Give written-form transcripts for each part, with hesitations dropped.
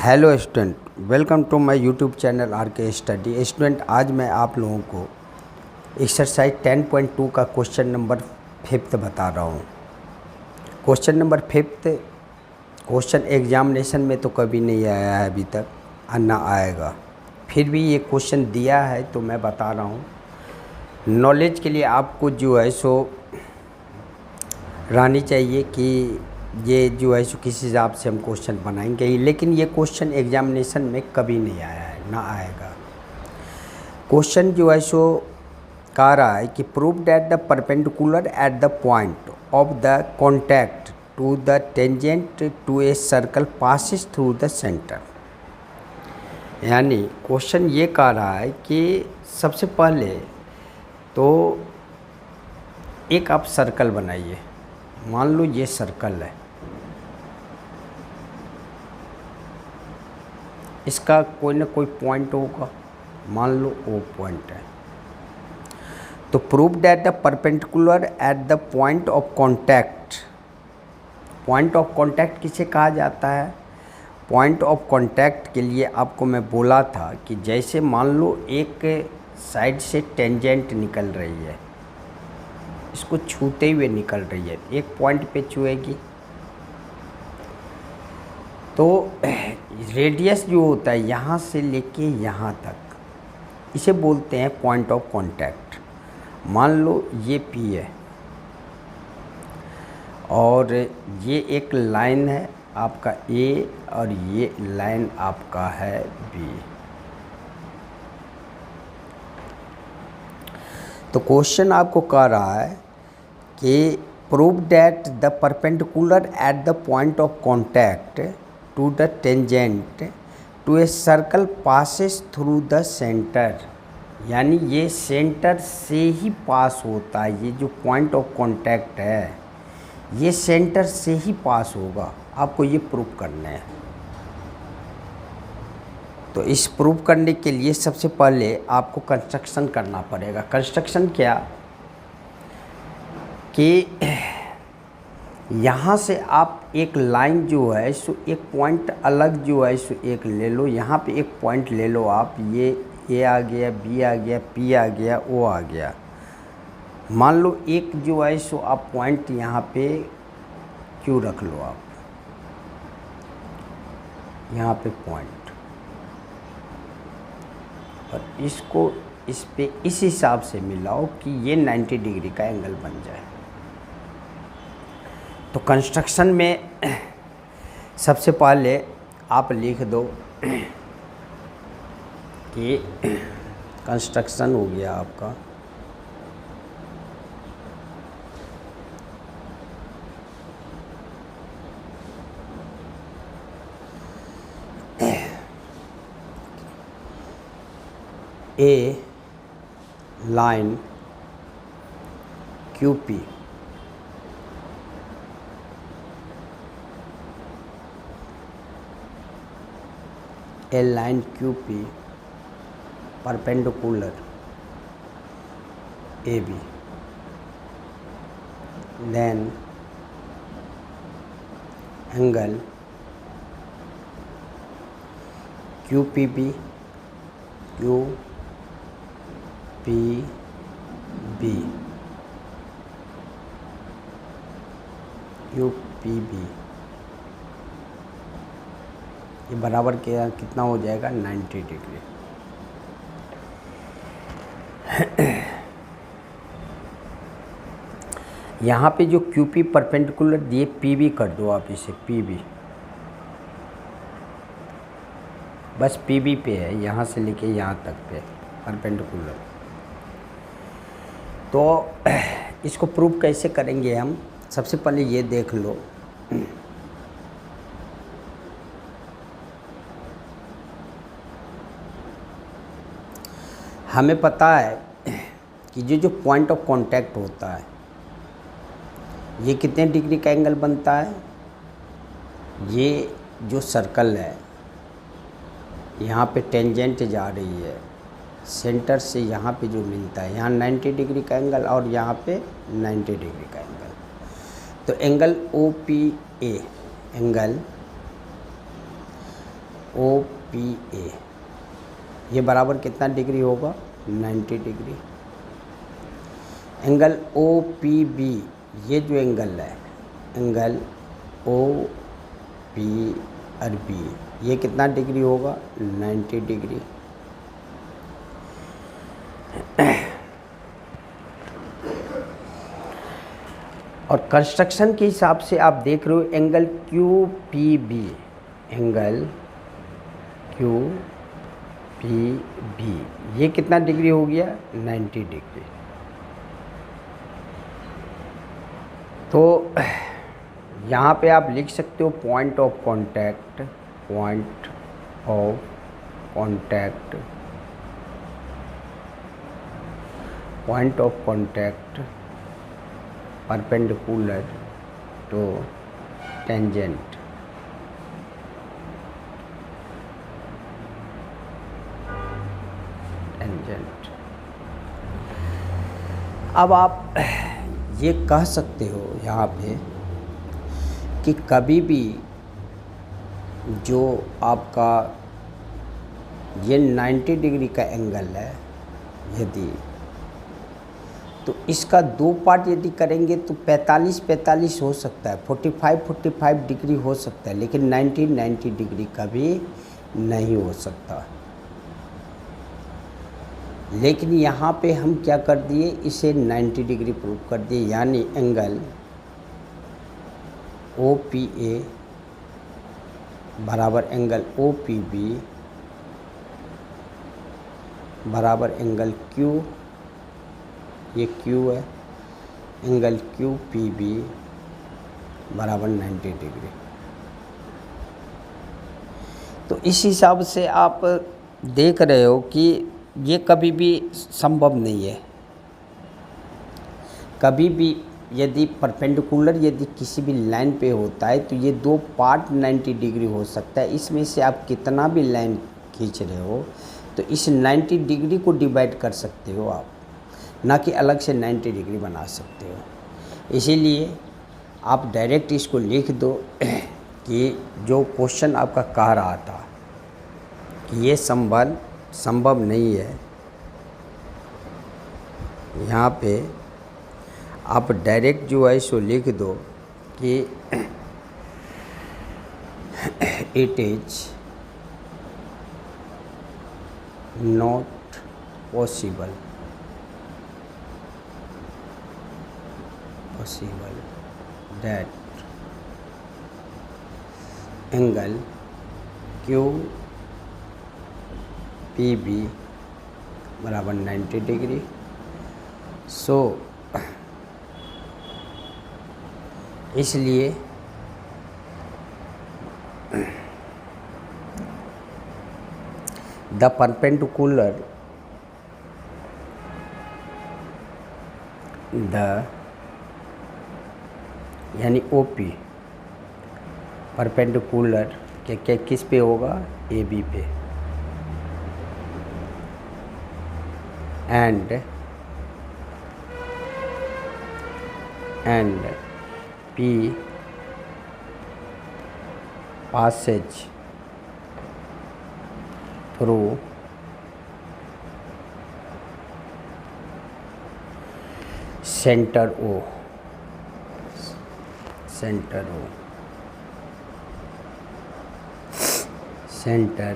Hello student, welcome to my YouTube channel R K study. Student, आज मैं आप लोगों को एक्सरसाइज 10.2 का क्वेश्चन नंबर 5 बता रहा हूँ। क्वेश्चन नंबर 5 क्वेश्चन एग्जामिनेशन में तो कभी नहीं आया है अभी तक, और ना आएगा। फिर भी ये क्वेश्चन दिया है तो मैं बता रहा हूँ। नॉलेज के लिए आपको जो है सो रहनी चाहिए कि ये जो है सो किस हिसाब से हम क्वेश्चन बनाएंगे, लेकिन ये क्वेश्चन एग्जामिनेशन में कभी नहीं आया है, ना आएगा। क्वेश्चन जो है सो कह रहा है कि prove that the perpendicular at the point of the contact to the tangent to a circle passes through the centre. यानी क्वेश्चन ये कह रहा है कि सबसे पहले तो एक आप सर्कल बनाइए। मान लो ये सर्कल है, इसका कोई ना कोई पॉइंट होगा, मान लो ओ पॉइंट है। तो prove that the perpendicular at the point of contact. Point of contact किसे कहा जाता है? पॉइंट ऑफ कांटेक्ट के लिए आपको मैं बोला था कि जैसे मान लो एक साइड से टेंजेंट निकल रही है, इसको छूते हुए निकल रही है, एक पॉइंट पे छुएगी तो रेडियस जो होता है यहाँ से लेके यहाँ तक, इसे बोलते हैं पॉइंट ऑफ कांटेक्ट। मान लो ये P है और ये एक लाइन है आपका A और ये लाइन आपका है B। तो क्वेश्चन आपको कह रहा है कि prove that the perpendicular at the point of contact to the tangent to a circle passes through the centre. यानी ये सेंटर से ही पास होता है। ये जो पॉइंट ऑफ कांटेक्ट है ये सेंटर से ही पास होगा। आपको ये प्रूव करना है। तो इस प्रूव करने के लिए सबसे पहले आपको कंस्ट्रक्शन करना पड़ेगा। कंस्ट्रक्शन क्या कि यहाँ से आप एक लाइन जो है सो एक पॉइंट अलग जो है सो एक ले लो। यहाँ पे एक पॉइंट ले लो आप, ये A आ गया, B आ गया, P आ गया, O आ गया। मान लो एक जो है सो आप पॉइंट यहाँ पे Q रख लो आप, यहाँ पे पॉइंट, और इसको इस पे इस हिसाब से मिलाओ कि ये 90 डिग्री का एंगल बन जाए। तो कंस्ट्रक्शन में सबसे पहले आप लिख दो कि कंस्ट्रक्शन हो गया आपका ए line QP a line QP perpendicular AB, then angle QPB ये बराबर क्या कितना हो जाएगा? 90 डिग्री। यहाँ पे जो QP परपेंडिकुलर दिए PB कर दो आप, इसे PB, बस PB पे है, यहाँ से लेके यहाँ तक पे परपेंडिकुलर। तो इसको प्रूव कैसे करेंगे हम? सबसे पहले ये देख लो हमें पता है कि जो पॉइंट ऑफ कांटेक्ट होता है ये कितने डिग्री का एंगल बनता है। ये जो सर्कल है यहाँ पे टेंजेंट जा रही है, सेंटर से यहाँ पे जो मिलता है, यहाँ 90 डिग्री का एंगल और यहाँ पे 90 डिग्री का एंगल। तो angle OPA, angle O P A, ये बराबर कितना डिग्री होगा? 90 degree. Angle O P B, ये जो एंगल है, एंगल ओ पी और बी, ये कितना डिग्री होगा? 90 डिग्री। और कंस्ट्रक्शन के हिसाब से आप देख रहे हो angle Q P B, angle Q P B, ये कितना डिग्री हो गया? 90 डिग्री। तो यहाँ पे आप लिख सकते हो point of contact, point of contact, point of contact perpendicular to tangent, tangent. अब आप ये कह सकते हो यहाँ पे कि कभी भी जो आपका ये 90 डिग्री का एंगल है, यदि तो इसका दो पार्ट यदि करेंगे तो 45-45 हो सकता है, 45-45 डिग्री हो सकता है, लेकिन 90 डिग्री कभी नहीं हो सकता। लेकिन यहाँ पे हम क्या कर दिए, इसे 90 डिग्री प्रूव कर दिए, यानी एंगल ओ पी ए बराबर एंगल ओ पी बी बराबर एंगल क्यू, ये क्यू है, एंगल क्यू पी बी बराबर 90 डिग्री। तो इस हिसाब से आप देख रहे हो कि ये कभी भी संभव नहीं है। कभी भी यदि परपेंडिकुलर यदि किसी भी लाइन पे होता है तो ये दो पार्ट 90 डिग्री हो सकता है। इसमें से आप कितना भी लाइन खींच रहे हो तो इस 90 डिग्री को डिवाइड कर सकते हो आप, ना कि अलग से 90 डिग्री बना सकते हो। इसीलिए आप डायरेक्ट इसको लिख दो कि जो क्वेश्चन आपका कह रहा था कि ये संभव नहीं है, यहाँ पे आप डायरेक्ट जो है सो लिख दो कि it is not possible that angle Q P B बराबर 90 डिग्री। सो इसलिए द परपेंडिकुलर यानी ओपी परपेंडिकुलर के किस पे होगा? ए बी पे। And P passage through center O, center O, center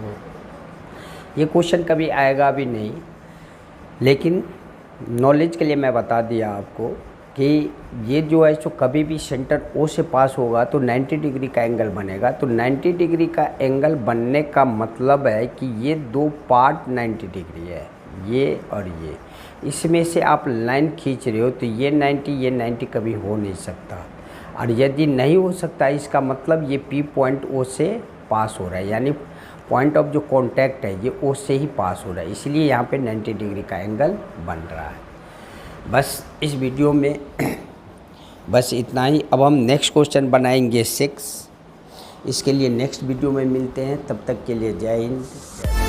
O। ये क्वेश्चन कभी आएगा भी नहीं, लेकिन नॉलेज के लिए मैं बता दिया आपको कि ये जो है सो कभी भी सेंटर ओ से पास होगा तो 90 डिग्री का एंगल बनेगा। तो 90 डिग्री का एंगल बनने का मतलब है कि ये दो पार्ट 90 डिग्री है, ये और ये। इसमें से आप लाइन खींच रहे हो तो ये 90 कभी हो नहीं सकता। और यदि नहीं हो सकता इसका मतलब ये पी पॉइंट ओ से पास हो रहा है, यानी पॉइंट ऑफ जो कांटेक्ट है ये ओ से ही पास हो रहा है, इसलिए यहाँ पे 90 डिग्री का एंगल बन रहा है। बस इस वीडियो में बस इतना ही। अब हम नेक्स्ट क्वेश्चन बनाएंगे 6। इसके लिए नेक्स्ट वीडियो में मिलते हैं, तब तक के लिए जय हिंद।